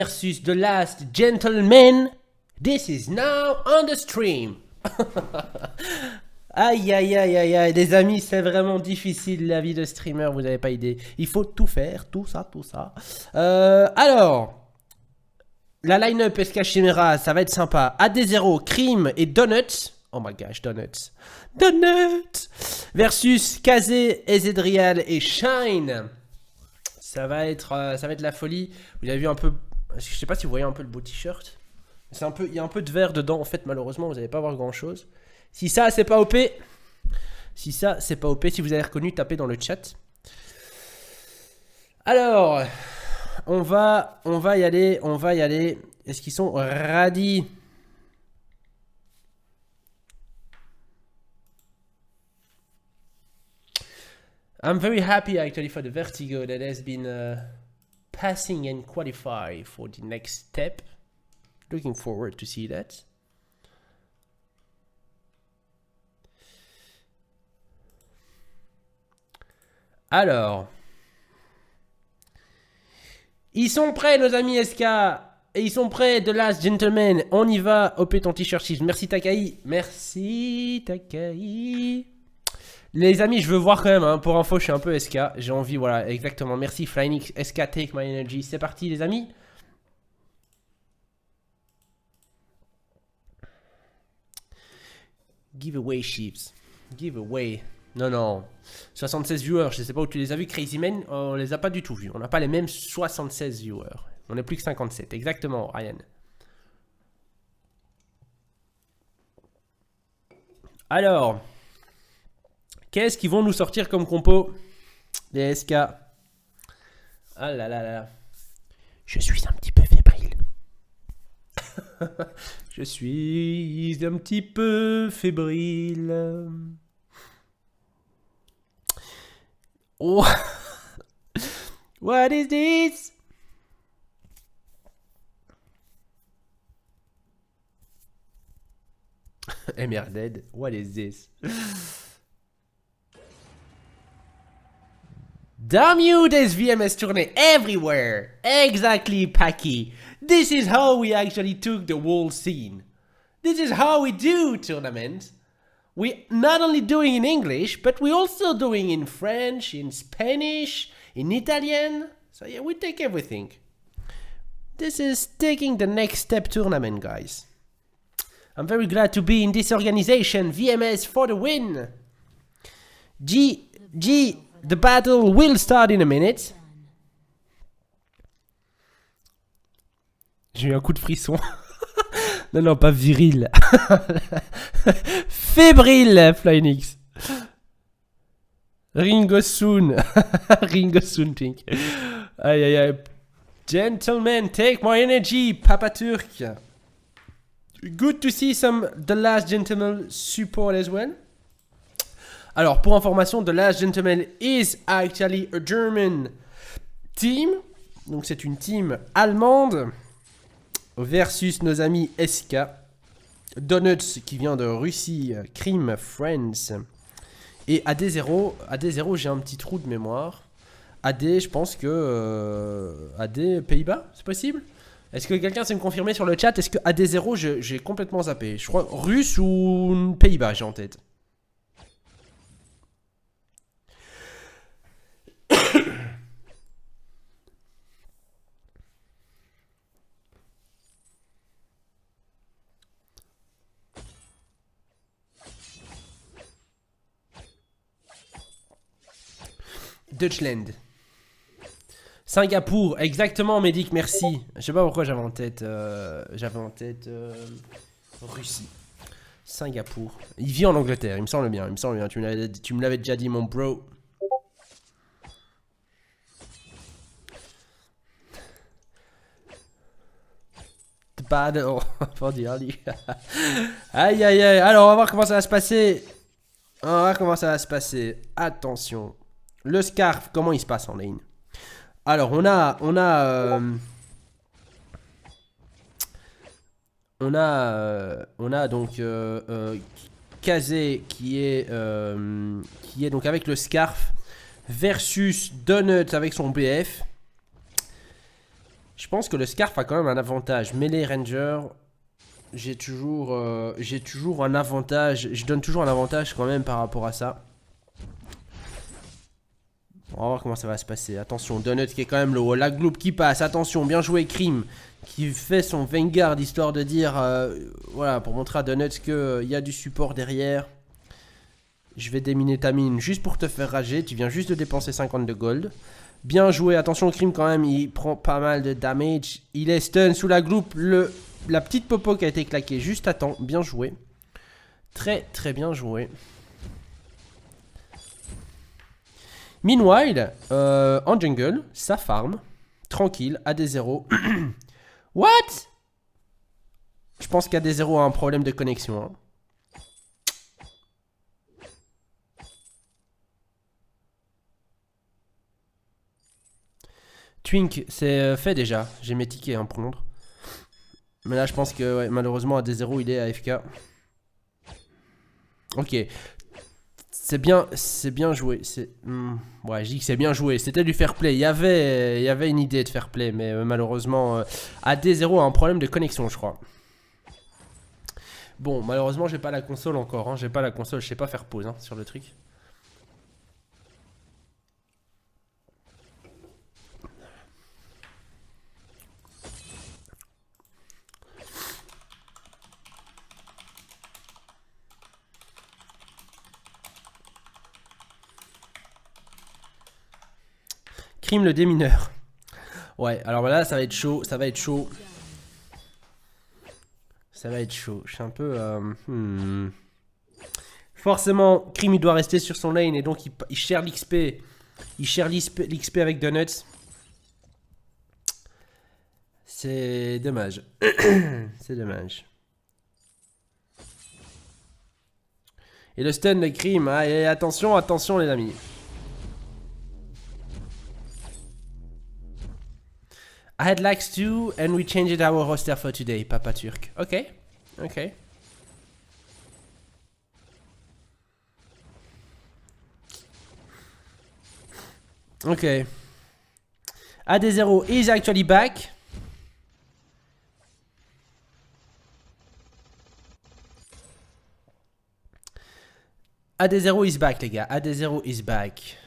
versus The Last Gentleman. This is now on the stream. Aïe aïe aïe aïe aïe, les amis, c'est vraiment difficile la vie de streamer, vous n'avez pas idée. Il faut tout faire, tout ça, tout ça. Alors, la line-up SK Chimera, ça va être sympa. AD0, Cream et Donuts. Oh my gosh, Donuts. Donuts versus Kazé, Ezedrial et Shine. Ça va être la folie. Vous avez vu un peu, je sais pas si vous voyez un peu le beau t-shirt. C'est un peu, il y a un peu de vert dedans en fait, malheureusement vous n'allez pas voir grand chose. Si ça c'est pas OP, si vous avez reconnu, tapez dans le chat. Alors, on va y aller. Est-ce qu'ils sont ready? I'm very happy actually for the Vertigo that has been passing and qualify for the next step. Looking forward to see that. Alors, ils sont prêts nos amis SK. Et ils sont prêts, The Last Gentleman. On y va. OP ton t-shirt. Merci Takai. Merci Takai. Les amis, je veux voir quand même, hein. Pour info, je suis un peu SK. J'ai envie, voilà, exactement. Merci Flynix, SK, take my energy. C'est parti, les amis. Giveaway Chiefs. Giveaway. Non. 76 viewers, je sais pas où tu les as vus, Crazy Man. On les a pas du tout vus. On n'a pas les mêmes 76 viewers. On est plus que 57. Exactement, Ryan. Alors. Qu'est-ce qu'ils vont nous sortir comme compo? Les SK. Ah là là là. Je suis un petit peu fébrile. Je suis un petit peu fébrile. Oh. What is this? MR what is this? Damn you, there's VMS tourney everywhere. Exactly, Paki. This is how we actually took the whole scene. This is how we do tournaments. We not only doing in English, but we also doing in French, in Spanish, in Italian. So yeah, we take everything. This is taking the next step tournament, guys. I'm very glad to be in this organization. VMS for the win. The battle will start in a minute. J'ai eu un coup de frisson. non, pas viril. Fébrile, Flynix. Ringo soon. Ringo soon, Pink. Aïe, aïe, aïe. Gentlemen, take my energy, Papa Turk. Good to see The Last Gentleman support as well. Alors, pour information, The Last Gentleman is actually a German team. Donc, c'est une team allemande versus nos amis SK. Donuts qui vient de Russie, Cream France. Et AD0, j'ai un petit trou de mémoire. AD, je pense que... AD Pays-Bas, c'est possible? Est-ce que quelqu'un sait me confirmer sur le chat? Est-ce que AD0, j'ai complètement zappé? Je crois russe ou Pays-Bas, j'ai en tête. Deutschland. Singapour, exactement, Médic, merci. Je sais pas pourquoi j'avais en tête Russie. Singapour. Il vit en Angleterre, il me semble bien, Tu me l'avais déjà dit, mon bro. The battle for the early. Aïe, aïe, aïe. Alors, on va voir comment ça va se passer. Attention. Le scarf, comment il se passe en lane? Alors, on a donc Kazé qui est donc avec le scarf versus Donut avec son BF. Je pense que le Scarf a quand même un avantage. Melee Ranger, j'ai toujours un avantage. Je donne toujours un avantage quand même par rapport à ça. On va voir comment ça va se passer. Attention, Donut qui est quand même low. La Gloop qui passe. Attention, bien joué Krim qui fait son Vanguard histoire de dire... voilà, pour montrer à Donut qu'il y a du support derrière. Je vais déminer ta mine juste pour te faire rager. Tu viens juste de dépenser 50 de gold. Bien joué. Attention, Krim quand même, il prend pas mal de damage. Il est stun sous la Gloop. La petite popo qui a été claquée juste à temps. Bien joué. Très très bien joué. Meanwhile, en jungle, ça farm. Tranquille, AD0. What? Je pense qu'AD0 a un problème de connexion. Hein. Twink, c'est fait déjà. J'ai mes tickets à prendre. Mais là, je pense que ouais, malheureusement, AD0, il est AFK. Ok. C'est bien joué. Ouais, je dis que c'est bien joué. C'était du fair play. Il y avait une idée de fair play, mais malheureusement, AD0 a un problème de connexion, je crois. Bon, malheureusement, j'ai pas la console encore. Hein. J'ai pas la console, je sais pas faire pause hein, sur le truc. Crime le démineur. Ouais, alors là, ça va être chaud. Ça va être chaud. Ça va être chaud. Je suis un peu... Forcément, Crime, il doit rester sur son lane et donc il share l'XP. Il share l'XP avec Donuts. C'est dommage. C'est dommage. Et le stun de Crime. Allez, attention, attention les amis. I had lags too and we changed our roster for today, Papa Turc. Ok, ok. Ok. AD0 is actually back. AD0 is back les gars, AD0 is back.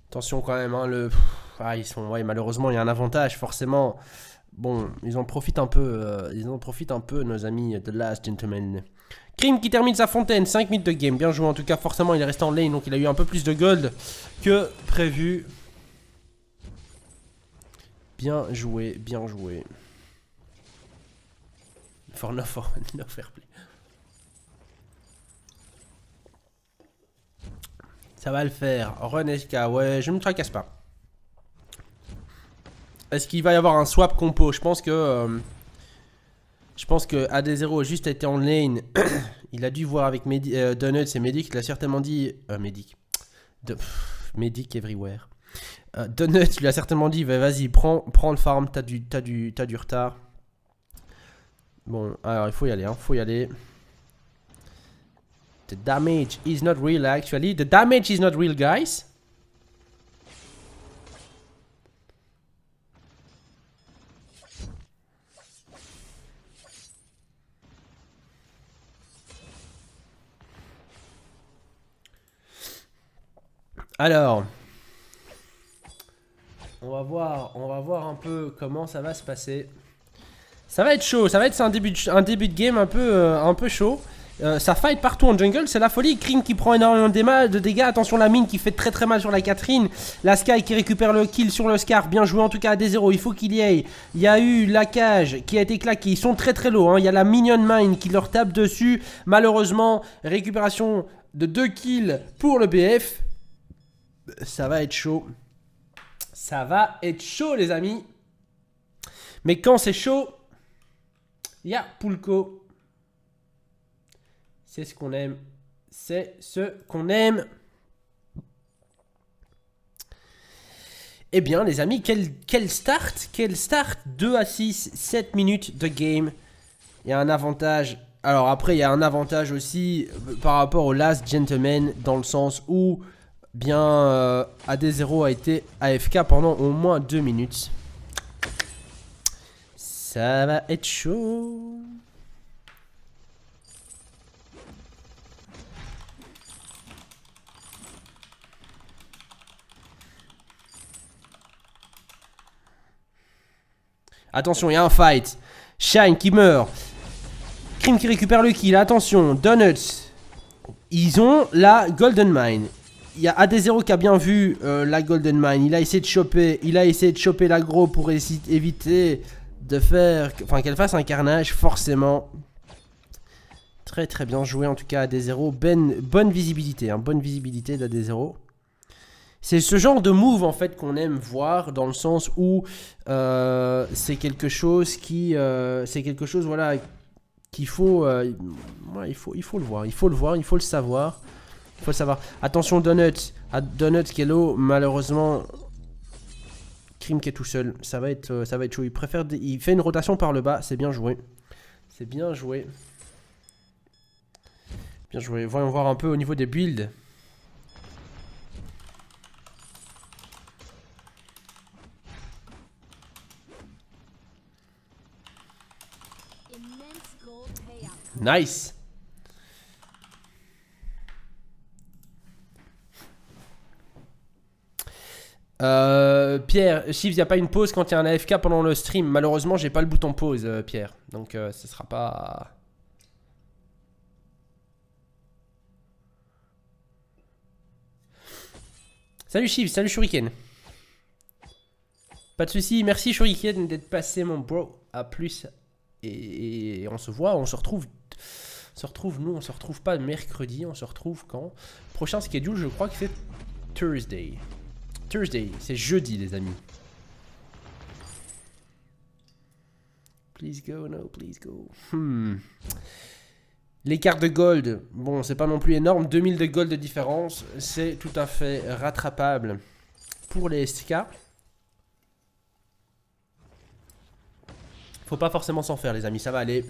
Attention quand même, hein, ils sont, ouais, malheureusement il y a un avantage, forcément. Bon, ils en profitent un peu, nos amis de Last Gentleman. Crime qui termine sa fontaine, 5 minutes de game, bien joué en tout cas, forcément il est resté en lane, donc il a eu un peu plus de gold que prévu. Bien joué, bien joué. For no fair play. Ça va le faire. Run SK, ouais, je ne me tracasse pas. Est-ce qu'il va y avoir un swap compo? Je pense que AD0 a juste été en lane. Il a dû voir avec Donuts et Medic. Il a certainement dit... Medic. Medic everywhere. Donuts lui a certainement dit vas-y, prends le farm, t'as du retard. Bon, alors il faut y aller, hein, faut y aller. The damage is not real actually. The damage is not real, guys. Alors, on va voir un peu comment ça va se passer. Ça va être chaud, ça va être un début de game un peu chaud. Ça fight partout en jungle, c'est la folie. Kryn qui prend énormément de dégâts. Attention, la mine qui fait très très mal sur la Catherine. La Sky qui récupère le kill sur le Scarf. Bien joué en tout cas à D0. Il faut qu'il y aille. Il y a eu la cage qui a été claquée. Ils sont très très low. Hein. Il y a la Minion Mine qui leur tape dessus. Malheureusement, récupération de 2 kills pour le BF. Ça va être chaud. Ça va être chaud les amis. Mais quand c'est chaud, il y a Pulko. C'est ce qu'on aime. C'est ce qu'on aime. Eh bien, les amis, quel start. Quel start. 2 à 6, 7 minutes de game. Il y a un avantage Alors après, il y a un avantage aussi par rapport au Last Gentleman, dans le sens où bien AD0 a été AFK pendant au moins 2 minutes. Ça va être chaud. Attention, il y a un fight. Shine qui meurt. Cream qui récupère le kill. Attention, Donuts. Ils ont la Golden Mine. Il y a AD0 qui a bien vu la Golden Mine. Il a essayé de choper l'aggro pour éviter de faire... Enfin, qu'elle fasse un carnage, forcément. Très très bien joué en tout cas AD0. Bonne visibilité, hein, bonne visibilité d'AD0. C'est ce genre de move en fait qu'on aime voir, dans le sens où c'est quelque chose qui... c'est quelque chose, voilà, qu'il faut... ouais, il faut le voir, il faut le savoir. Il faut le savoir. Attention Donuts. Donuts qui est low, malheureusement. Cream qui est tout seul. Ça va être chaud. Il fait une rotation par le bas. C'est bien joué. C'est bien joué. Bien joué. Voyons voir un peu au niveau des builds. Nice. Pierre, Chiefs, il n'y a pas une pause quand il y a un AFK pendant le stream. Malheureusement, j'ai pas le bouton pause, Pierre. Donc, ce sera pas... Salut Chiefs, salut Shuriken. Pas de soucis, merci Shuriken d'être passé, mon bro. À plus. Et on se voit, on se retrouve. Nous, on se retrouve pas mercredi, on se retrouve quand? Prochain schedule, je crois que c'est Thursday. Thursday, c'est jeudi, les amis. Please go, no, please go. Les cartes de gold, bon, c'est pas non plus énorme. 2000 de gold de différence, c'est tout à fait rattrapable pour les SK. Faut pas forcément s'en faire, les amis, ça va aller.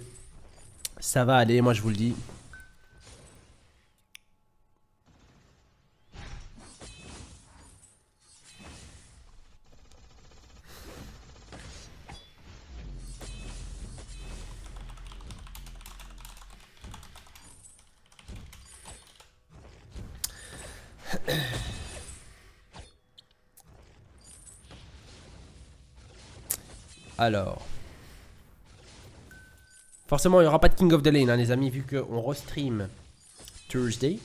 Ça va aller, moi je vous le dis. Alors. Forcément, il n'y aura pas de King of the Lane, hein, les amis, vu qu'on restream Thursday.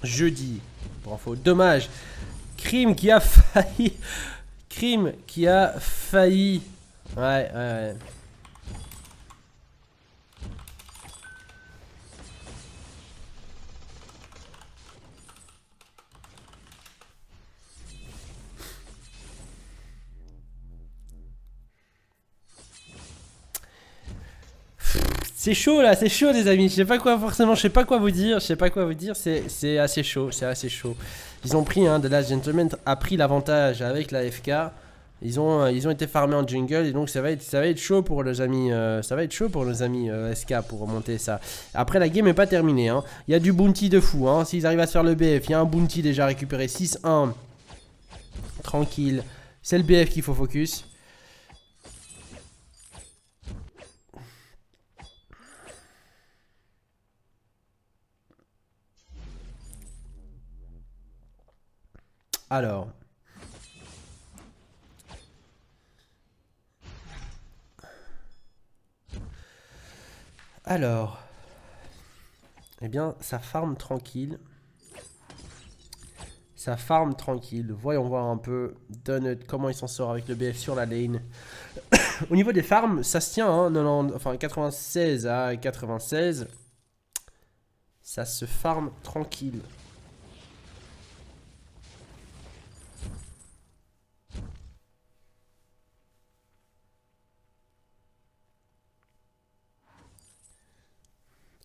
Jeudi, pour info. Dommage. Crime qui a failli. Crime qui a failli. Ouais. C'est chaud là, c'est chaud les amis, je sais pas quoi forcément, je sais pas quoi vous dire, c'est assez chaud, Ils ont pris, The Last Gentleman a pris l'avantage avec la FK, ils ont été farmés en jungle et donc ça va être chaud pour les amis, SK pour remonter ça. Après la game est pas terminée, hein. Il y a du bounty de fou, hein. S'ils arrivent à se faire le BF, il y a un bounty déjà récupéré 6-1, tranquille, c'est le BF qu'il faut focus. Alors, eh bien, ça farm tranquille. Voyons voir un peu Donut, comment il s'en sort avec le BF sur la lane. Au niveau des farms, ça se tient, hein, 96 à 96. Ça se farm tranquille.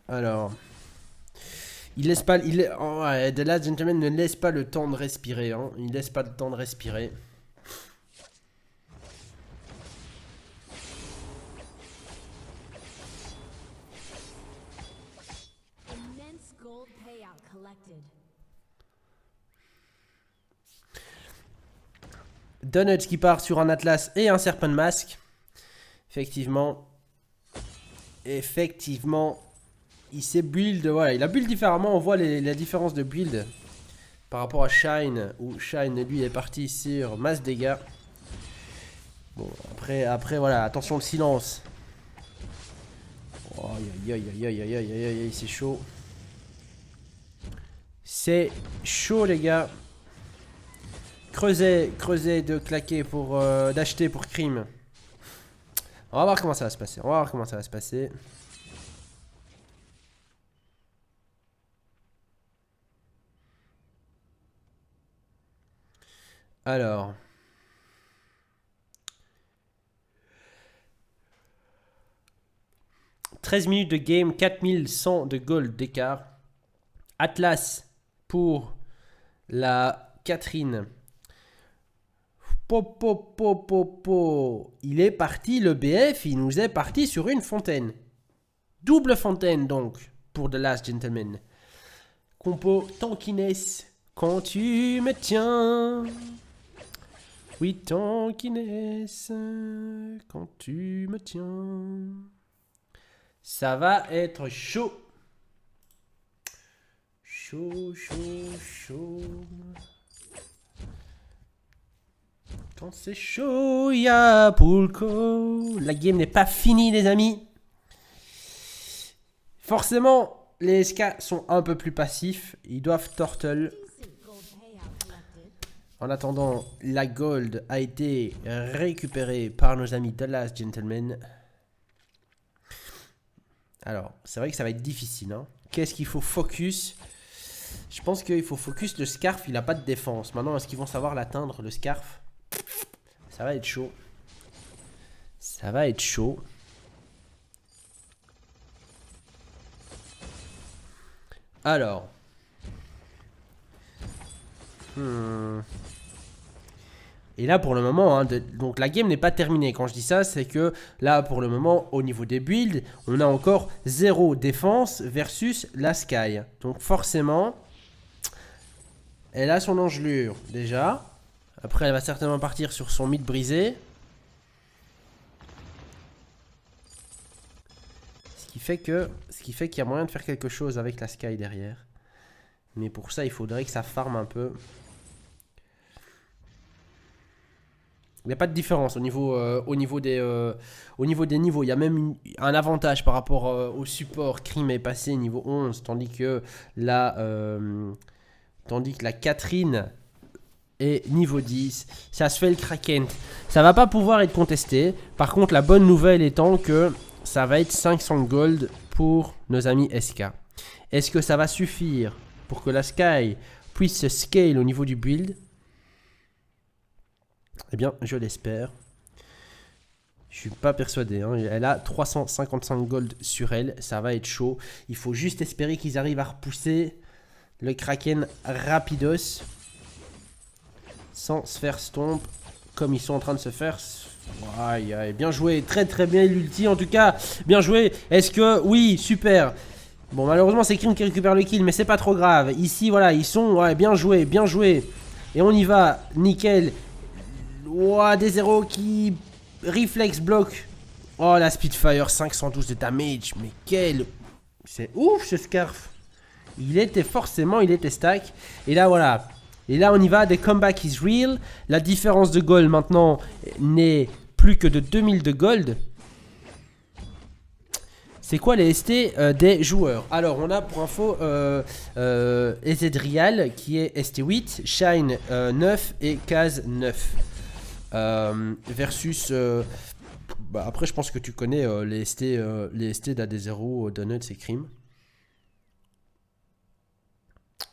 Alors, il laisse pas, ouais, The Last Gentleman ne laisse pas le temps de respirer, hein. Il laisse pas le temps de respirer. Donuts qui part sur un Atlas et un Serpent Mask. Effectivement. Effectivement. Il s'est build. Voilà, il a build différemment. On voit la différence de build par rapport à Shine. Où Shine, lui, est parti sur masse dégâts. Bon, après voilà, attention le silence. Oh, aïe, aïe, aïe, aïe, aïe, aïe, aïe, aïe, c'est chaud. C'est chaud, les gars. Creusez de claquer pour d'acheter pour crime. On va voir comment ça va se passer. On va voir comment ça va se passer. Alors. « 13 minutes de game, 4100 de gold d'écart. Atlas pour la Catherine. Il est parti, le BF, il nous est parti sur une fontaine. Double fontaine donc, pour The Last Gentleman. Compo tankiness, quand tu me tiens. Oui, tankiness, quand tu me tiens. Ça va être chaud. Chaud, chaud, chaud. Quand c'est chaud, il y a Poulko. La game n'est pas finie, les amis. Forcément, les SK sont un peu plus passifs. Ils doivent turtle. En attendant, la gold a été récupérée par nos amis The Last Gentleman. Alors, c'est vrai que ça va être difficile. Hein. Qu'est-ce qu'il faut focus? Je pense qu'il faut focus le Scarf. Il n'a pas de défense. Maintenant, est-ce qu'ils vont savoir l'atteindre, le Scarf? Ça va être chaud. Ça va être chaud. Alors. Et là pour le moment, hein, donc la game n'est pas terminée. Quand je dis ça, c'est que là pour le moment, au niveau des builds, on a encore 0 défense versus la Sky. Donc forcément, elle a son engelure déjà. Après, elle va certainement partir sur son mid brisé. Ce qui fait qu'il y a moyen de faire quelque chose avec la Sky derrière. Mais pour ça, il faudrait que ça farme un peu. Il n'y a pas de différence au niveau des niveaux. Il y a même un avantage par rapport au support. Crime est passé niveau 11, tandis que la Catherine est niveau 10. Ça se fait le Kraken. Ça va pas pouvoir être contesté. Par contre, la bonne nouvelle étant que ça va être 500 gold pour nos amis SK. Est-ce que ça va suffire pour que la Sky puisse se scale au niveau du build? Eh bien, je l'espère. Je suis pas persuadé. Hein. Elle a 355 gold sur elle. Ça va être chaud. Il faut juste espérer qu'ils arrivent à repousser le Kraken rapidos. Sans se faire stomp comme ils sont en train de se faire. Aïe, aïe, bien joué. Très très bien l'ulti en tout cas. Bien joué. Est-ce que... Oui, super. Bon, malheureusement, c'est Crime qui récupère le kill. Mais c'est pas trop grave. Ici, voilà, ils sont... Ouais, bien joué, bien joué. Et on y va. Nickel. Ouah, des 0 qui reflex bloc. Oh la Spitfire, 512 de damage. Mais quel... C'est ouf ce Scarf. Il était stack. Et là voilà. Et là on y va, the comeback is real. La différence de gold maintenant n'est plus que de 2000 de gold. C'est quoi les ST des joueurs? Alors on a pour info Ezedrial qui est ST8, Shine 9 et Kaz 9. Versus après je pense que tu connais les ST d'AD0, Donuts et Crime.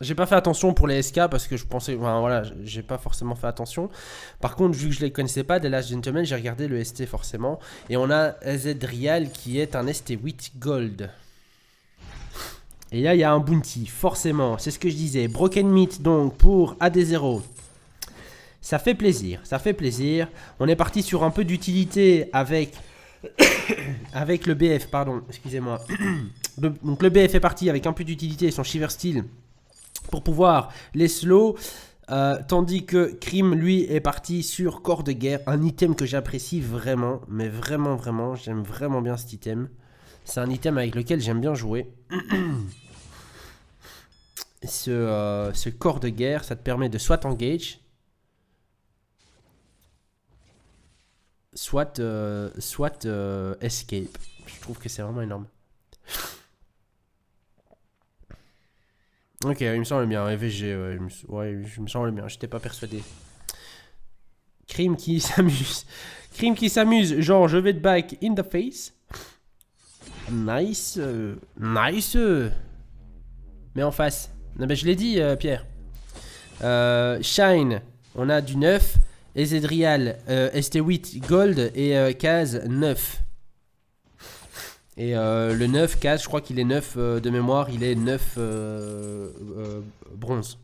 J'ai pas fait attention pour les SK parce que je pensais, enfin, voilà, j'ai pas forcément fait attention. Par contre, vu que je les connaissais pas, The Last Gentleman, j'ai regardé le ST forcément. Et on a Ezedrial qui est un ST8 Gold. Et là, il y a un bounty, forcément. C'est ce que je disais. Broken Meat donc pour AD0. Ça fait plaisir, ça fait plaisir. On est parti sur un peu d'utilité avec, avec le BF, pardon, excusez-moi. Donc le BF est parti avec un peu d'utilité et son Shiver Steel pour pouvoir les slow. Tandis que Krim, lui, est parti sur corps de guerre. Un item que j'apprécie vraiment. Mais vraiment, vraiment. J'aime vraiment bien cet item. C'est un item avec lequel j'aime bien jouer. Ce corps de guerre, ça te permet de soit engage, soit escape. Je trouve que c'est vraiment énorme. Ok, il me semble bien. EVG, ouais, je me semble bien. J'étais pas persuadé. Krim qui s'amuse. Krim qui s'amuse. Genre, je vais te back in the face. Nice. Nice. Mais en face. Non, ben, je l'ai dit, Pierre. Shine, on a du 9. Ezedrial, ST8 Gold et Kaz 9. Et le 9, Kaz, je crois qu'il est 9 de mémoire, il est 9 bronze.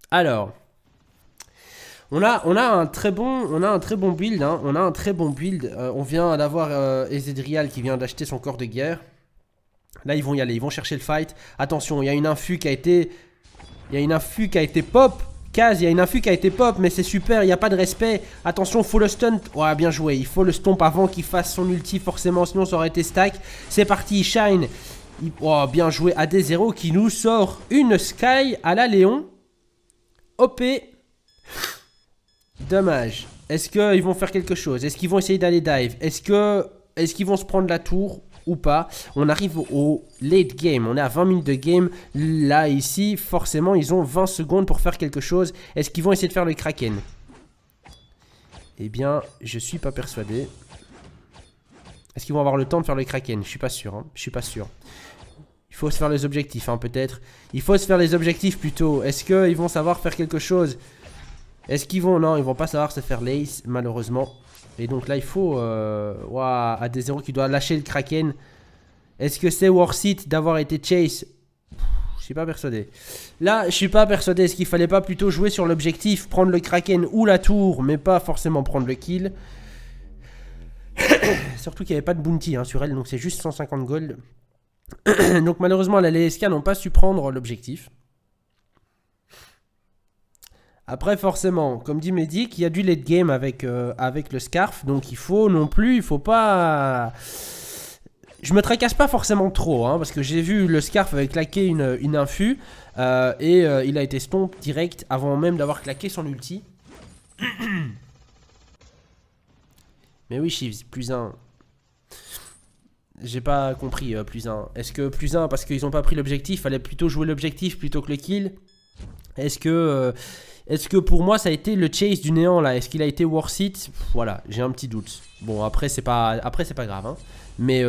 Alors, on a un très bon build, hein. On a un très bon build. On vient d'avoir Ezedrial qui vient d'acheter son corps de guerre. Là, ils vont y aller, ils vont chercher le fight. Attention, il y a une infu qui a été... pop. Kaz, il y a une infu qui a été pop, mais c'est super, il n'y a pas de respect. Attention, faut le stunt. Ouais, bien joué, il faut le stomp avant qu'il fasse son ulti, forcément, sinon ça aurait été stack. C'est parti, Shine. Oh, bien joué, AD0 qui nous sort une Sky à la Léon. OP. Dommage. Est-ce qu'ils vont faire quelque chose? Est-ce qu'ils vont essayer d'aller dive? Est-ce qu'ils vont se prendre la tour ou pas? On arrive au late game. On est à 20 minutes de game. Là, ici, forcément, ils ont 20 secondes pour faire quelque chose. Est-ce qu'ils vont essayer de faire le Kraken? Eh bien, je suis pas persuadé. Est-ce qu'ils vont avoir le temps de faire le Kraken? Je suis pas sûr. Hein. Je suis pas sûr. Il faut se faire les objectifs, hein, peut-être. Il faut se faire les objectifs plutôt. Est-ce qu'ils vont savoir faire quelque chose? Est-ce qu'ils vont... Non, ils vont pas savoir se faire l'ace, malheureusement. Et donc là, il faut... AD0 qui doit lâcher le Kraken. Est-ce que c'est worth it d'avoir été chase? Je suis pas persuadé. Là, je suis pas persuadé. Est-ce qu'il fallait pas plutôt jouer sur l'objectif, prendre le Kraken ou la tour, mais pas forcément prendre le kill? Surtout qu'il n'y avait pas de bounty hein, sur elle, donc c'est juste 150 gold. Donc malheureusement, la LSK n'ont pas su prendre l'objectif. Après, forcément, comme dit Medic, il y a du late game avec le Scarf. Donc il faut pas... Je me tracasse pas forcément trop, hein, parce que j'ai vu le Scarf avec claquer une infu. Il a été stomp direct avant même d'avoir claqué son ulti. Mais oui, Chiefs, plus 1. J'ai pas compris, plus 1. Est-ce que plus 1, parce qu'ils ont pas pris l'objectif, fallait plutôt jouer l'objectif plutôt que le kill? Est-ce que pour moi ça a été le chase du néant là? Est-ce qu'il a été worth it? Voilà, j'ai un petit doute. Bon, après c'est pas grave, hein. Mais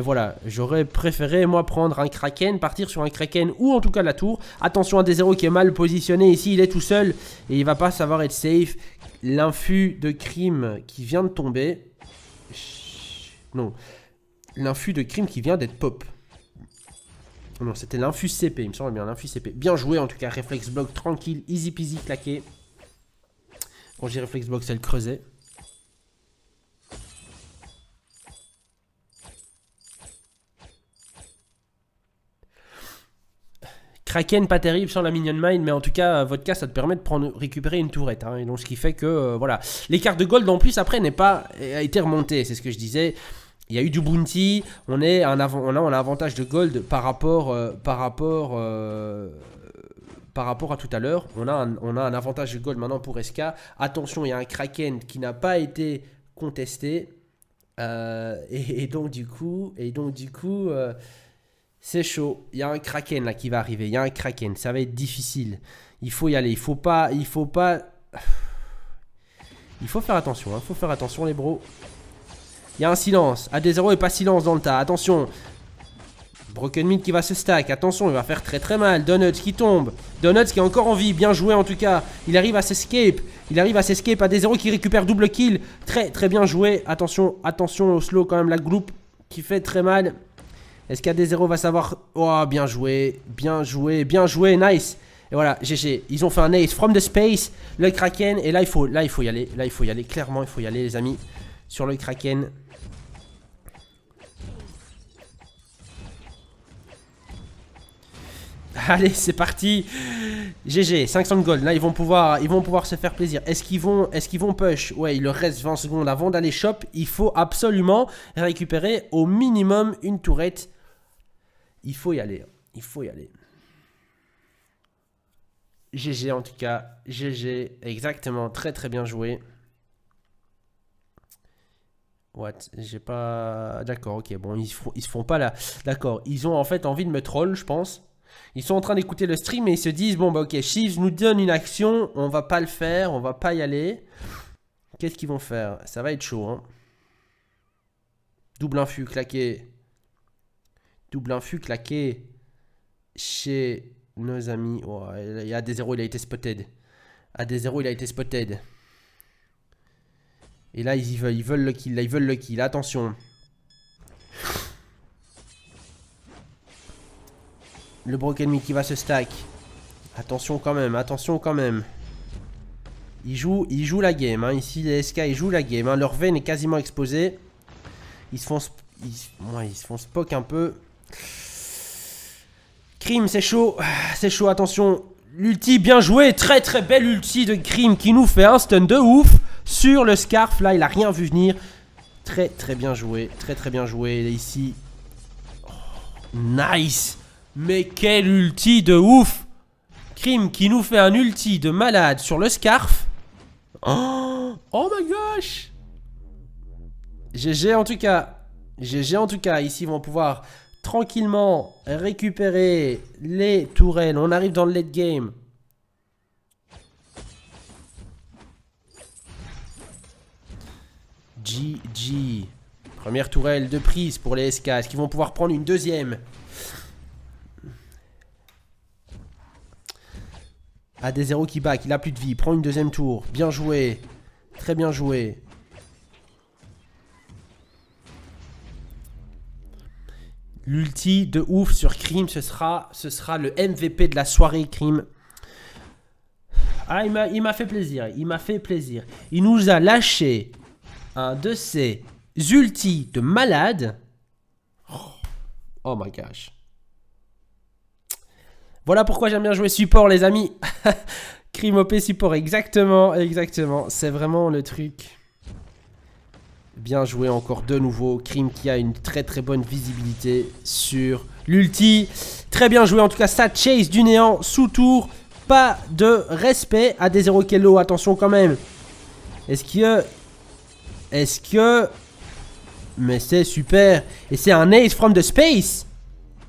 voilà, j'aurais préféré moi prendre un Kraken, partir sur un Kraken ou en tout cas la tour. Attention à AD0 qui est mal positionné ici, il est tout seul et il va pas savoir être safe. L'infu de Krim qui vient de tomber. Non, l'infu de Krim qui vient d'être pop. Non, c'était l'infus CP, il me semble bien, l'infus CP. Bien joué en tout cas, réflexe bloc tranquille, easy peasy claqué. Quand j'ai réflexe bloc, c'est le creuset. Kraken pas terrible sans la minion mine, mais en tout cas Vodka ça te permet de récupérer une tourette, hein, et donc ce qui fait que voilà, l'écart de gold en plus après a été remonté, c'est ce que je disais. Il y a eu du bounty, on a un avantage de gold par rapport à tout à l'heure. On a un avantage de gold maintenant pour SK. Attention, il y a un Kraken qui n'a pas été contesté. Et donc du coup, c'est chaud. Il y a un Kraken là qui va arriver. Il y a un Kraken, ça va être difficile. Il faut y aller. Il faut faire attention. Il faut faire attention les bros. Il y a un silence. AD0 et pas silence dans le tas. Attention. Broken Mid qui va se stack. Attention, il va faire très très mal. Donuts qui tombe. Donuts qui est encore en vie. Bien joué en tout cas. Il arrive à s'escape. AD0 qui récupère double kill. Très très bien joué. Attention au slow quand même. La groupe qui fait très mal. Est-ce qu'AD0 va savoir... Oh, bien joué. Nice. Et voilà, GG. Ils ont fait un ace from the space. Le Kraken. Et là, il faut y aller. Clairement, il faut y aller les amis. Sur le Kraken. Allez, c'est parti. GG, 500 de gold. Là, ils vont pouvoir se faire plaisir. Est-ce qu'ils vont push? Ouais, il leur reste 20 secondes avant d'aller shop. Il faut absolument récupérer au minimum une tourette. Il faut y aller. Il faut y aller. GG en tout cas. GG, exactement. Très très bien joué. What? J'ai pas... D'accord, ok. Bon, ils se font pas là. D'accord, ils ont en fait envie de me troll, je pense. Ils sont en train d'écouter le stream et ils se disent, bon bah ok, Chiefs nous donne une action, on va pas le faire, on va pas y aller. Qu'est-ce qu'ils vont faire? Ça va être chaud, hein. Double infus claqué. Double infus claqué chez nos amis. Oh, il y a des 0, il a été spotted. À des 0, il a été spotted. Et là, ils veulent le kill. Là, ils veulent le kill. Attention. Le Broken Me qui va se stack. Attention quand même. Attention quand même. Ils jouent la game. Hein. Ici, les SK, ils jouent la game. Hein. Leur veine est quasiment exposée. Ils se font spock un peu. Crime, c'est chaud. C'est chaud, attention. L'ulti, bien joué. Très très belle ulti de Crime qui nous fait un stun de ouf. Sur le Scarf, là, il a rien vu venir. Très très bien joué. Très très bien joué. Et ici. Oh, nice. Mais quel ulti de ouf. Crime qui nous fait un ulti de malade sur le Scarf. Oh my gosh. GG en tout cas. GG en tout cas. Ici, ils vont pouvoir tranquillement récupérer les tourelles. On arrive dans le late game. GG. Première tourelle de prise pour les SK. Est-ce qu'ils vont pouvoir prendre une deuxième? AD0 qui back. Il a plus de vie. Il prend une deuxième tour. Bien joué. Très bien joué. L'ulti de ouf sur Crime. Ce sera le MVP de la soirée, Crime. Ah, il m'a fait plaisir. Il m'a fait plaisir. Il nous a lâché un de ses ultis de malade. Oh my gosh. Voilà pourquoi j'aime bien jouer support, les amis. Crime OP support, exactement, exactement. C'est vraiment le truc. Bien joué encore de nouveau. Crime qui a une très très bonne visibilité sur l'ulti. Très bien joué, en tout cas ça chase du néant sous tour. Pas de respect à des 0 Kello, attention quand même. Est-ce que... Mais c'est super. Et c'est un ace from the space.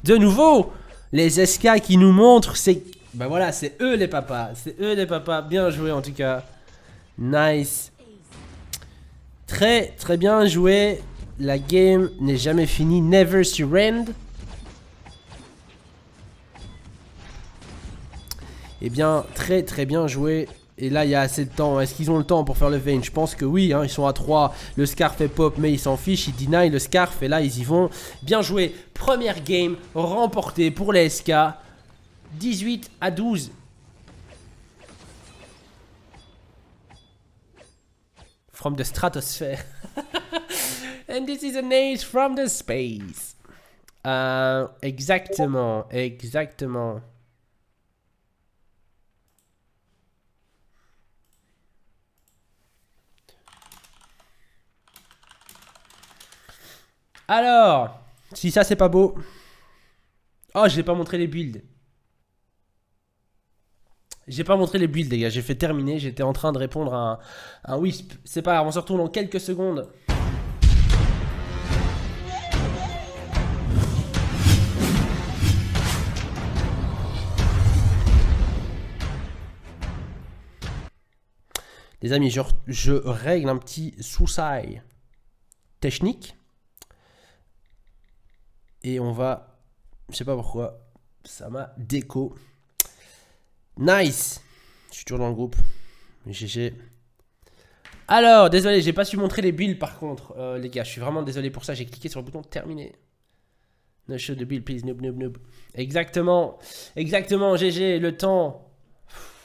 De nouveau. Les SK qui nous montrent, c'est... Ben voilà, c'est eux les papas. C'est eux les papas. Bien joué en tout cas. Nice. Très très bien joué. La game n'est jamais finie. Never surrender. Eh bien, très très bien joué. Et là, il y a assez de temps. Est-ce qu'ils ont le temps pour faire le Vayne? Je pense que oui. Hein, ils sont à 3. Le Scarf est pop, mais ils s'en fichent. Ils deny le Scarf. Et là, ils y vont. Bien joué. Première game remportée pour les SK. 18-12. From the stratosphere. And this is an ace from the space. Exactement. Exactement. Alors, si ça c'est pas beau. Oh, j'ai pas montré les builds. J'ai pas montré les builds, les gars. J'ai fait terminer. J'étais en train de répondre à un Wisp. C'est pas grave, on se retourne dans quelques secondes. Les amis, je règle un petit souci technique. Et on va... Je sais pas pourquoi. Ça m'a déco. Nice. Je suis toujours dans le groupe. GG. Alors, désolé, j'ai pas su montrer les builds par contre. Les gars, je suis vraiment désolé pour ça. J'ai cliqué sur le bouton terminer. No show the build, please. Noob, noob, noob. Exactement. Exactement, GG. Le temps.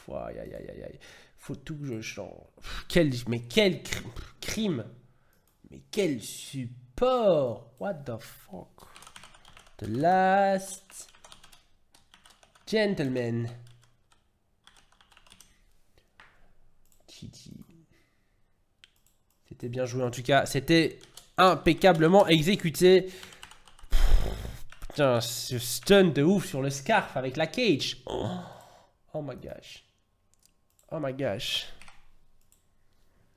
Aïe, aïe, aïe, aïe. Faut tout que je change. Mais quel crime. Mais quel support. What the fuck. The last Gentlemen. C'était bien joué en tout cas. C'était impeccablement exécuté. Putain, ce stun de ouf sur le scarf avec la cage. Oh my gosh. Oh my gosh.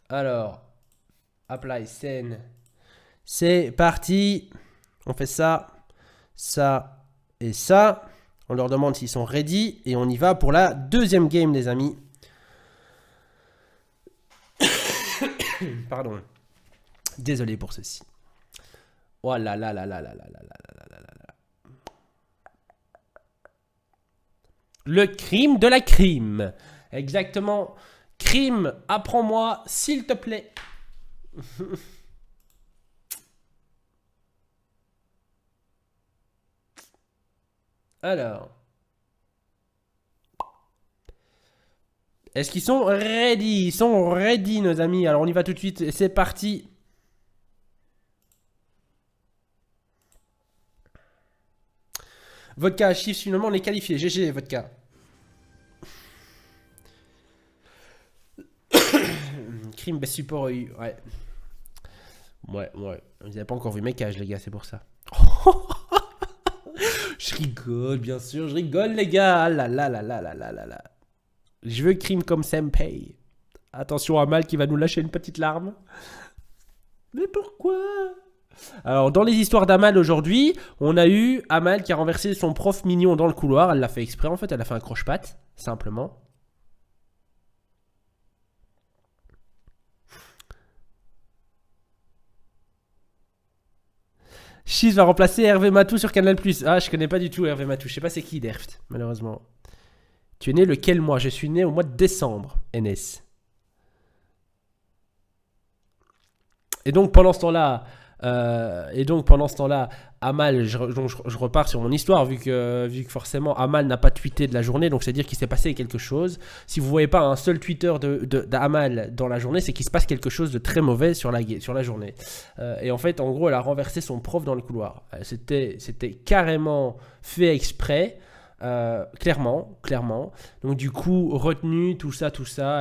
Alors, apply scène. C'est parti. On fait ça, ça et ça. On leur demande s'ils sont ready. Et on y va pour la deuxième game, les amis. Pardon. Désolé pour ceci. Oh là là là là là là là là là là là. Le crime de la crime. Exactement. Crime, apprends-moi, s'il te plaît. Alors. Est-ce qu'ils sont ready? Ils sont ready, nos amis. Alors, on y va tout de suite. C'est parti. Vodka, chiffre, finalement, on est qualifié. GG, vodka. Crime, best support EU. Ouais. Ouais. Vous n'avez pas encore vu mes cages, les gars, c'est pour ça. Je rigole, bien sûr. Je rigole, les gars. Ah là là là là là là là là. Je veux crime comme Senpai. Attention à Mal qui va nous lâcher une petite larme. Mais pourquoi? Alors, dans les histoires d'Amal aujourd'hui, on a eu Amal qui a renversé son prof mignon dans le couloir. Elle l'a fait exprès, en fait. Elle a fait un croche-patte, simplement. Chiz va remplacer Hervé Matou sur Canal+. Ah, je connais pas du tout Hervé Matou. Je sais pas c'est qui Derft, malheureusement. Tu es né le quel mois? Je suis né au mois de décembre, NS. Et donc pendant ce temps-là, Amal, je repars sur mon histoire, vu que forcément Amal n'a pas tweeté de la journée, donc c'est-à-dire qu'il s'est passé quelque chose. Si vous ne voyez pas un seul Twitter d'Amal dans la journée, c'est qu'il se passe quelque chose de très mauvais sur la journée. Et en fait, en gros, elle a renversé son prof dans le couloir. C'était carrément fait exprès. Clairement. Donc du coup, retenue, tout ça,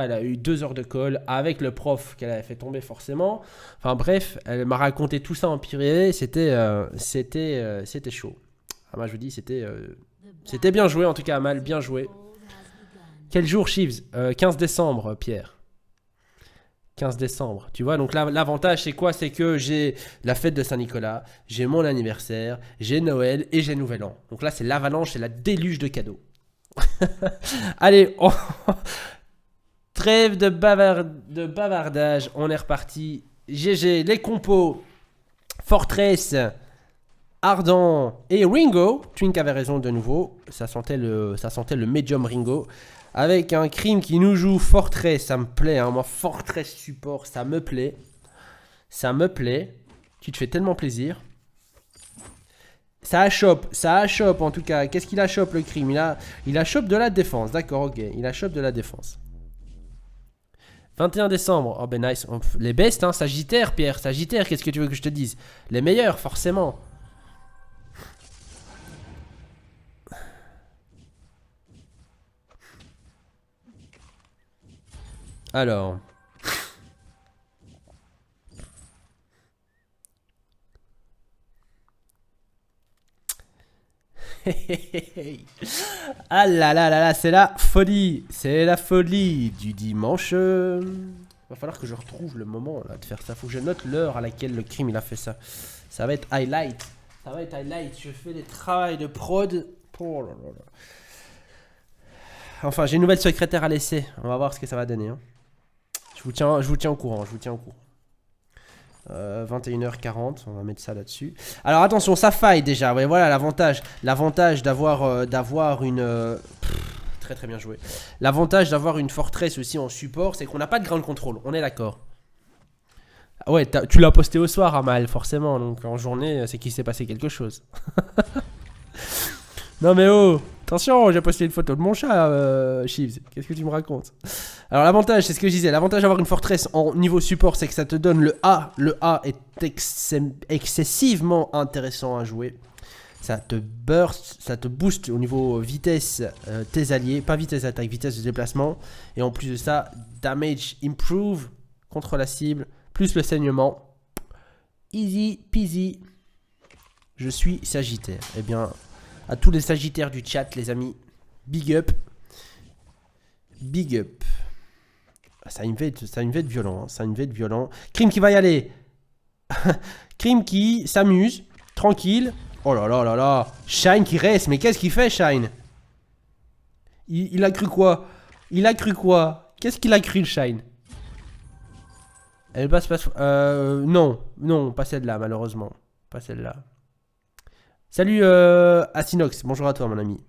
elle a eu 2 heures de colle avec le prof qu'elle avait fait tomber forcément. Enfin bref, elle m'a raconté tout ça en privé. C'était chaud. Ah, moi je vous dis, c'était bien joué en tout cas, Amal, bien joué. Quel jour, Chives? 15 décembre, Pierre. 15 décembre, tu vois, donc là l'avantage c'est quoi? C'est que j'ai la fête de Saint-Nicolas, j'ai mon anniversaire, j'ai Noël et j'ai Nouvel An. Donc là c'est l'avalanche, c'est la déluge de cadeaux. Allez, trêve de bavardage, on est reparti. GG, les compos, Fortress, Ardent et Ringo. Twink avait raison de nouveau, ça sentait le medium Ringo. Avec un crime qui nous joue Fortress, ça me plaît, hein. Moi Fortress support, ça me plaît. Tu te fais tellement plaisir. Ça a shop en tout cas. Qu'est-ce qu'il a shop le crime? Il a shop de la défense, d'accord, ok. Il a shop de la défense. 21 décembre, oh ben nice. Les bestes, hein, Sagittaire, Pierre, Sagittaire, qu'est-ce que tu veux que je te dise? Les meilleurs, forcément. Alors. Ah là là là là, c'est la folie. C'est la folie du dimanche. Va falloir que je retrouve le moment là de faire ça. Faut que je note l'heure à laquelle le crime il a fait ça. Ça va être highlight. Je fais des travails de prod. Oh là là là. Enfin, j'ai une nouvelle secrétaire à laisser. On va voir ce que ça va donner, hein. Je vous tiens au courant, 21h40, on va mettre ça là-dessus. Alors attention, ça faille déjà. Ouais, voilà l'avantage d'avoir une très très bien joué. L'avantage d'avoir une Fortress aussi en support, c'est qu'on n'a pas de ground control. On est d'accord. Ouais, tu l'as posté au soir, Amal, forcément. Donc en journée, c'est qu'il s'est passé quelque chose. Non mais oh, attention, j'ai posté une photo de mon chat, Chives. Qu'est-ce que tu me racontes? Alors l'avantage, c'est ce que je disais, l'avantage d'avoir une Fortress en niveau support, c'est que ça te donne le A. Le A est excessivement intéressant à jouer. Ça te burst, ça te booste au niveau vitesse tes alliés. Pas vitesse d'attaque, vitesse de déplacement. Et en plus de ça, damage improve contre la cible. Plus le saignement. Easy peasy. Je suis Sagittaire. Eh bien, à tous les Sagittaires du chat, les amis, big up. Big up. Ça invade violent. Hein. Ça invade violent. Crime qui va y aller. Crime qui s'amuse. Tranquille. Oh là là là là. Shine qui reste. Mais qu'est-ce qu'il fait, Shine? Il a cru quoi? Il a cru quoi? Qu'est-ce qu'il a cru, le Shine? Elle passe. Non. Non, pas celle-là, malheureusement. Pas celle-là. Salut Asinox. Bonjour à toi, mon ami.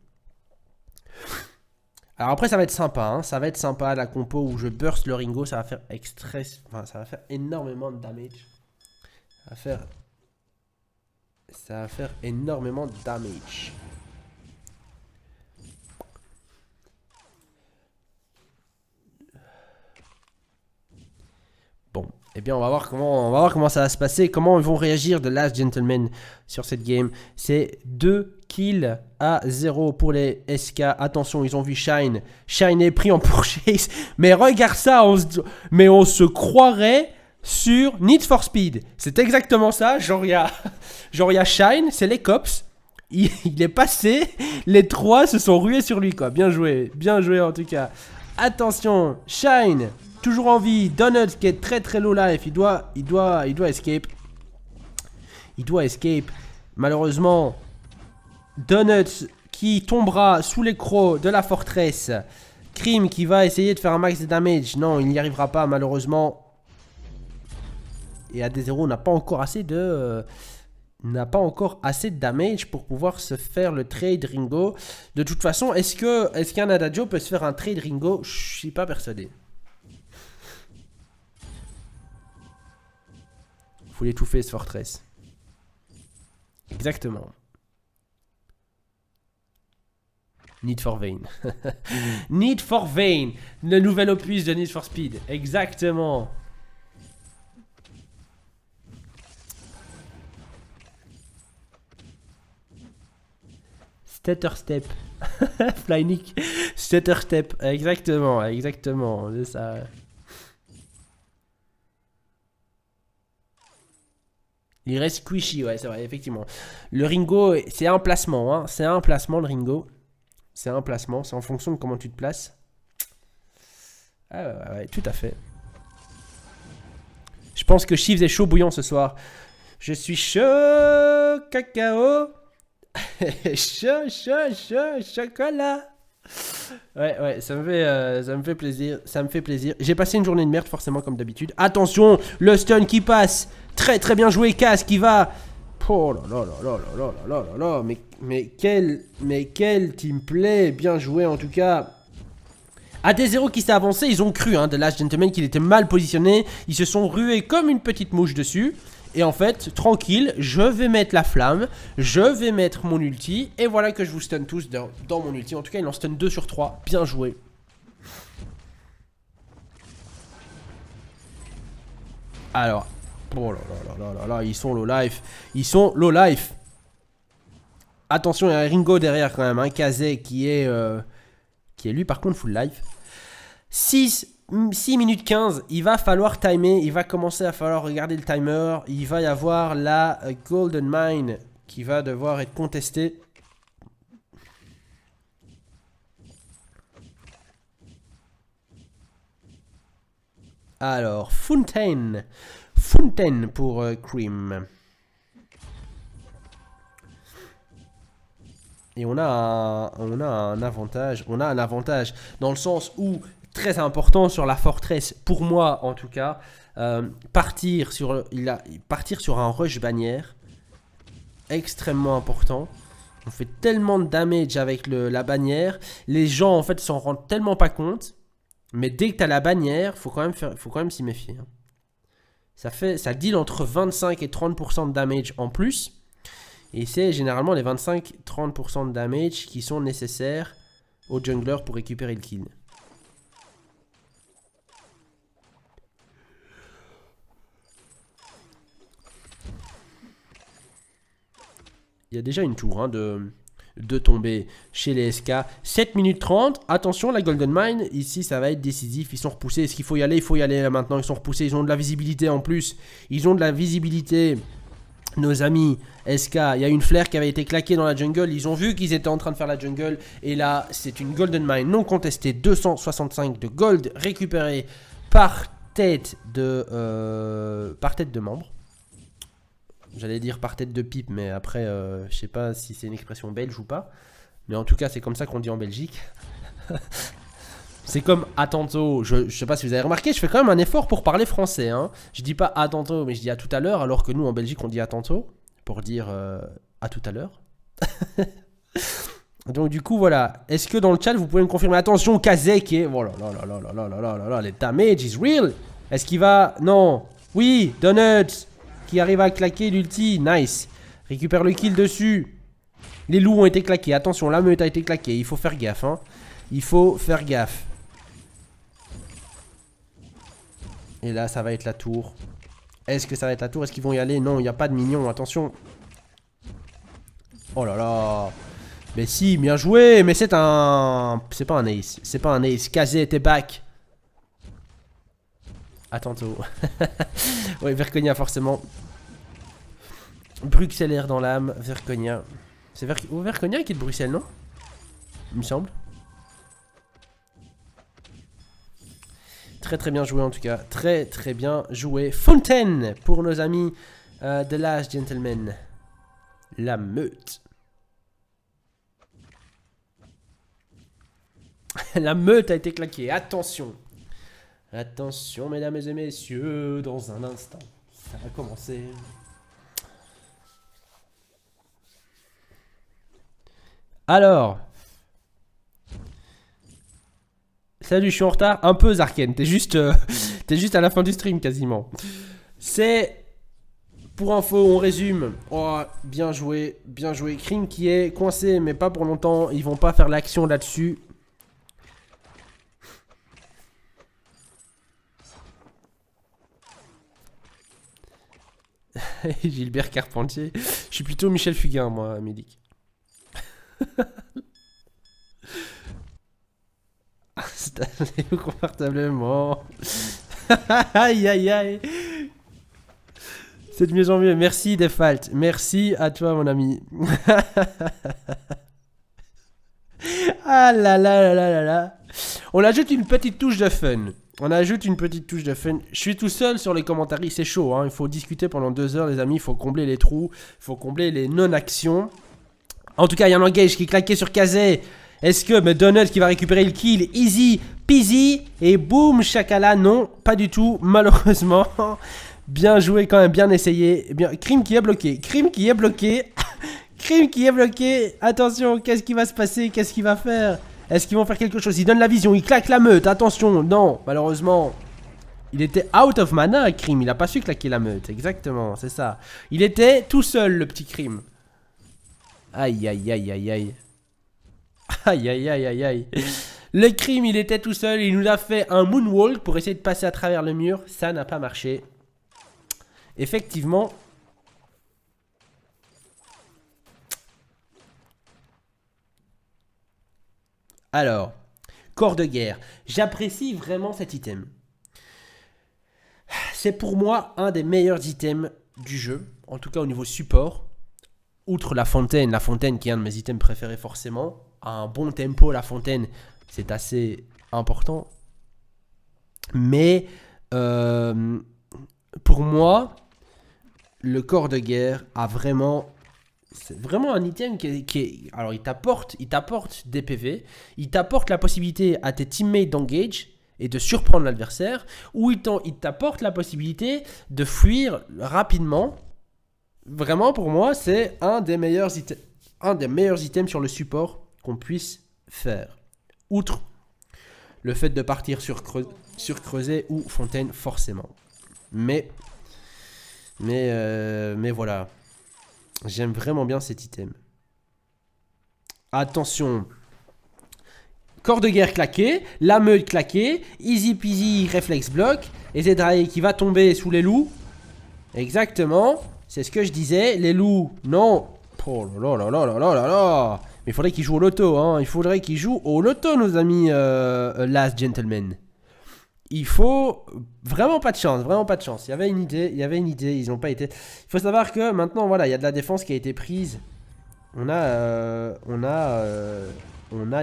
Alors après, ça va être sympa. Hein. Ça va être sympa, la compo où je burst le Ringo. Ça va faire ça va faire énormément de damage. Ça va faire énormément de damage. Bon, eh bien on va voir comment ça va se passer, comment ils vont réagir The Last Gentleman sur cette game. C'est 2 kills à 0 pour les SK. Attention, ils ont vu Shine. Shine est pris en pourchase. Mais regarde ça, on se croirait sur Need for Speed. C'est exactement ça. Genre, il y a Shine, c'est les cops. Il est passé. Les trois se sont rués sur lui, quoi. Bien joué en tout cas. Attention, Shine, toujours en vie. Donuts qui est très très low life. Il doit escape. Il doit escape. Malheureusement, Donuts qui tombera sous les crocs de la forteresse. Crime qui va essayer de faire un max de damage. Non, il n'y arrivera pas malheureusement. Et AD0 n'a pas encore assez de damage pour pouvoir se faire le trade Ringo. De toute façon, est-ce qu'un Adagio peut se faire un trade Ringo? Je suis pas persuadé. Faut l'étouffer ce fortress. Exactement. Need for Vain. Need for Vain. Le nouvel opus de Need for Speed. Exactement. Stutter Step. Flynick. Stutter Step. Exactement. C'est ça. Il reste squishy, ouais, c'est vrai, effectivement. Le Ringo, c'est un placement, hein. C'est un placement, le Ringo. C'est un placement, c'est en fonction de comment tu te places. Ah ouais, tout à fait. Je pense que Chives est chaud bouillant ce soir. Je suis chaud, cacao. chaud, chocolat. Ouais, ça me fait plaisir. J'ai passé une journée de merde, forcément, comme d'habitude. Attention, le stun qui passe. Très très bien joué, Cass qui va. Oh là là là là là là là là là. Mais quel teamplay. Bien joué en tout cas. AD0 qui s'est avancé, ils ont cru, The Last Gentleman, qu'il était mal positionné. Ils se sont rués comme une petite mouche dessus. Et en fait, tranquille, je vais mettre la flamme, je vais mettre mon ulti, et voilà que je vous stun tous dans mon ulti. En tout cas, il en stun 2 sur 3, bien joué. Alors, oh là là là là là, ils sont low life. Attention, il y a un Ringo derrière quand même, Kazé qui est lui par contre full life. 6 minutes 15, il va falloir timer, il va commencer à falloir regarder le timer. Il va y avoir la Golden Mine qui va devoir être contestée. Alors, Fontaine pour Cream. Et on a un avantage dans le sens où, très important sur la forteresse, pour moi en tout cas, partir sur un rush bannière, extrêmement important. On fait tellement de damage avec la bannière, les gens en fait s'en rendent tellement pas compte, mais dès que tu as la bannière, faut quand même s'y méfier. Ça deal entre 25 et 30% de damage en plus. Et c'est généralement les 25-30% de damage qui sont nécessaires au jungler pour récupérer le kill. Il y a déjà une tour hein, de tomber chez les SK. 7 minutes 30. Attention, la Golden Mine, ici, ça va être décisif. Ils sont repoussés. Est-ce qu'il faut y aller? Il faut y aller là maintenant. Ils sont repoussés. Ils ont de la visibilité en plus. Ils ont de la visibilité. Nos amis SK, il y a une flare qui avait été claquée dans la jungle. Ils ont vu qu'ils étaient en train de faire la jungle. Et là, c'est une Golden Mine non contestée. 265 de gold récupéré par tête de membre. J'allais dire par tête de pipe, mais après, je sais pas si c'est une expression belge ou pas. Mais en tout cas, c'est comme ça qu'on dit en Belgique. C'est comme à tantôt. Je sais pas si vous avez remarqué, je fais quand même un effort pour parler français. Hein. Je dis pas à tantôt, mais je dis à tout à l'heure, alors que nous, en Belgique, on dit à tantôt. Pour dire à tout à l'heure. Donc du coup, voilà. Est-ce que dans le chat, vous pouvez me confirmer? Attention, Kazek est... Oh là là là là là là là là là, le damage is real. Est-ce qu'il va... Non. Oui, Donuts qui arrive à claquer l'ulti. Nice. Récupère le kill dessus. Les loups ont été claqués. Attention, la meute a été claquée. Il faut faire gaffe. Hein. Il faut faire gaffe. Et là, ça va être la tour. Est-ce que ça va être la tour? Est-ce qu'ils vont y aller? Non, il n'y a pas de minions. Attention. Oh là là. Mais si, bien joué. Mais c'est un... C'est pas un ace. C'est pas un ace. Kazé était back. À tantôt. Oui, Verconia forcément. Bruxellaire dans l'âme. Verconia. C'est Verconia qui est de Bruxelles, non? Il me semble. Très très bien joué en tout cas. Très très bien joué. Fontaine pour nos amis The Last Gentleman. La meute. La meute a été claquée. Attention. Attention, mesdames et messieurs, dans un instant, ça va commencer. Alors. Salut, je suis en retard. Un peu, Zarken. T'es juste à la fin du stream, quasiment. C'est... Pour info, on résume. Oh, bien joué, bien joué. Krim qui est coincé, mais pas pour longtemps. Ils vont pas faire l'action là-dessus. Gilbert Carpentier. Je suis plutôt Michel Fugain, moi, Médic. Installez-vous confortablement. Aïe, aïe, aïe. C'est de mieux en mieux. Merci, Default. Merci à toi, mon ami. Ah là là là là là là. On ajoute une petite touche de fun. On ajoute une petite touche de fun. Je suis tout seul sur les commentaires. C'est chaud, hein. Il faut discuter pendant 2 heures, les amis. Il faut combler les trous. Il faut combler les non-actions. En tout cas, il y a un engage qui est claqué sur Kazé. Est-ce que Donut qui va récupérer le kill? Easy peasy. Et boum, chacala. Non, pas du tout, malheureusement. Bien joué quand même, bien essayé. Bien, Krim qui est bloqué. Krim qui est bloqué. Krim qui est bloqué. Attention, qu'est-ce qui va se passer? Qu'est-ce qu'il va faire? Est-ce qu'ils vont faire quelque chose? Il donne la vision, il claque la meute. Attention, non, malheureusement. Il était out of mana, Krim. Il a pas su claquer la meute. Exactement, c'est ça. Il était tout seul, le petit Krim. Aïe, aïe, aïe, aïe, aïe. Aïe, aïe, aïe, aïe, aïe. Le Krim, il était tout seul. Il nous a fait un moonwalk pour essayer de passer à travers le mur. Ça n'a pas marché. Effectivement. Alors, corps de guerre. J'apprécie vraiment cet item. C'est pour moi un des meilleurs items du jeu. En tout cas au niveau support. Outre la fontaine qui est un de mes items préférés forcément. Un bon tempo, la fontaine, c'est assez important. Mais pour moi, le corps de guerre a vraiment... C'est vraiment un item qui est... Alors, il t'apporte des PV. Il t'apporte la possibilité à tes teammates d'engage et de surprendre l'adversaire. Ou il t'apporte la possibilité de fuir rapidement. Vraiment, pour moi, c'est un des meilleurs items sur le support qu'on puisse faire. Outre le fait de partir sur Creuset ou Fontaine, forcément. Mais voilà. J'aime vraiment bien cet item. Attention. Corps de guerre claqué. La meute claquée. Easy peasy, réflexe bloc. Et Zedrae qui va tomber sous les loups. Exactement. C'est ce que je disais. Les loups, non. Oh là là là là là là là. Mais il faudrait qu'il joue au loto, hein. Il faudrait qu'il joue au loto, nos amis Last Gentlemen. Il faut vraiment pas de chance, vraiment pas de chance. Il y avait une idée, ils n'ont pas été. Il faut savoir que maintenant, voilà, il y a de la défense qui a été prise. On a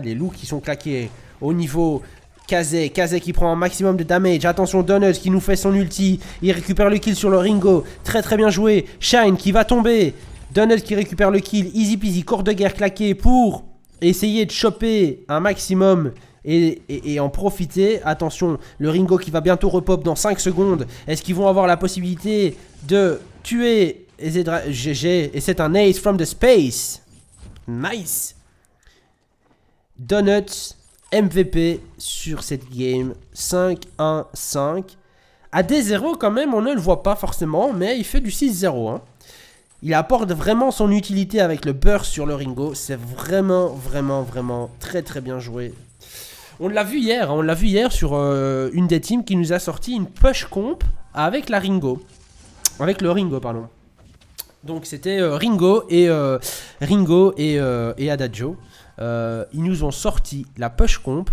les loups qui sont claqués au niveau Kazé qui prend un maximum de damage. Attention, Donuts qui nous fait son ulti. Il récupère le kill sur le Ringo. Très très bien joué. Shine qui va tomber. Donuts qui récupère le kill. Easy peasy, corps de guerre claqué pour essayer de choper un maximum et en profiter. Attention, le Ringo qui va bientôt repop dans 5 secondes. Est-ce qu'ils vont avoir la possibilité de tuer GG? Et c'est un ace from the space. Nice. Donuts, MVP sur cette game. 5-1-5. À D0 quand même, on ne le voit pas forcément, mais il fait du 6-0. Hein. Il apporte vraiment son utilité avec le burst sur le Ringo. C'est vraiment, vraiment, vraiment très très bien joué. On l'a vu hier, hein, sur une des teams qui nous a sorti une push comp avec la Ringo. Avec le Ringo, pardon. Donc c'était Ringo et Adagio. Ils nous ont sorti la push comp.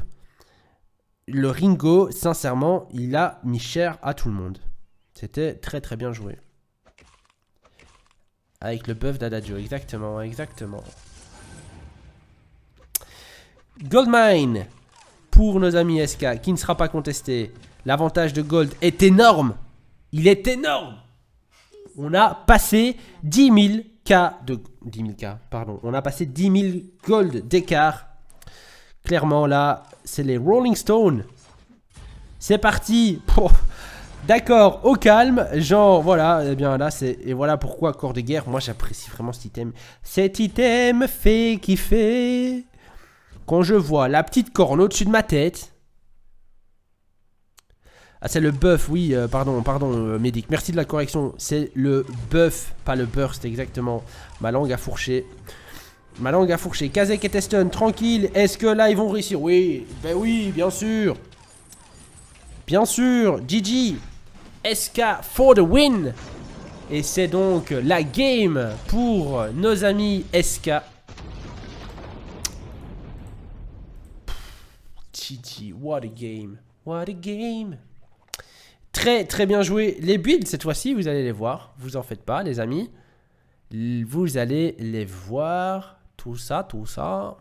Le Ringo, sincèrement, il a mis cher à tout le monde. C'était très très bien joué. Avec le buff d'Adagio, exactement, exactement. Goldmine pour nos amis SK, qui ne sera pas contesté. L'avantage de Gold est énorme. Il est énorme. On a passé 10 000 K de... 10 000 K, pardon. On a passé 10 000 Gold d'écart. Clairement, là, c'est les Rolling Stones. C'est parti. D'accord, au calme. Genre, voilà. Eh bien, là, c'est... Et voilà pourquoi, corps de guerre, moi, j'apprécie vraiment cet item. Cet item fait kiffer. Quand je vois la petite corne au-dessus de ma tête... Ah, c'est le buff, oui, pardon, médic. Merci de la correction. C'est le buff, pas le burst, exactement. Ma langue a fourché. Kazek et Teston, tranquille. Est-ce que là, ils vont réussir? Oui, ben oui, bien sûr. Bien sûr, GG. SK for the win. Et c'est donc la game pour nos amis SK. GG, what a game. What a game. Très très bien joué. Les builds cette fois-ci, vous allez les voir. Vous en faites pas les amis. Vous allez les voir. Tout ça, tout ça.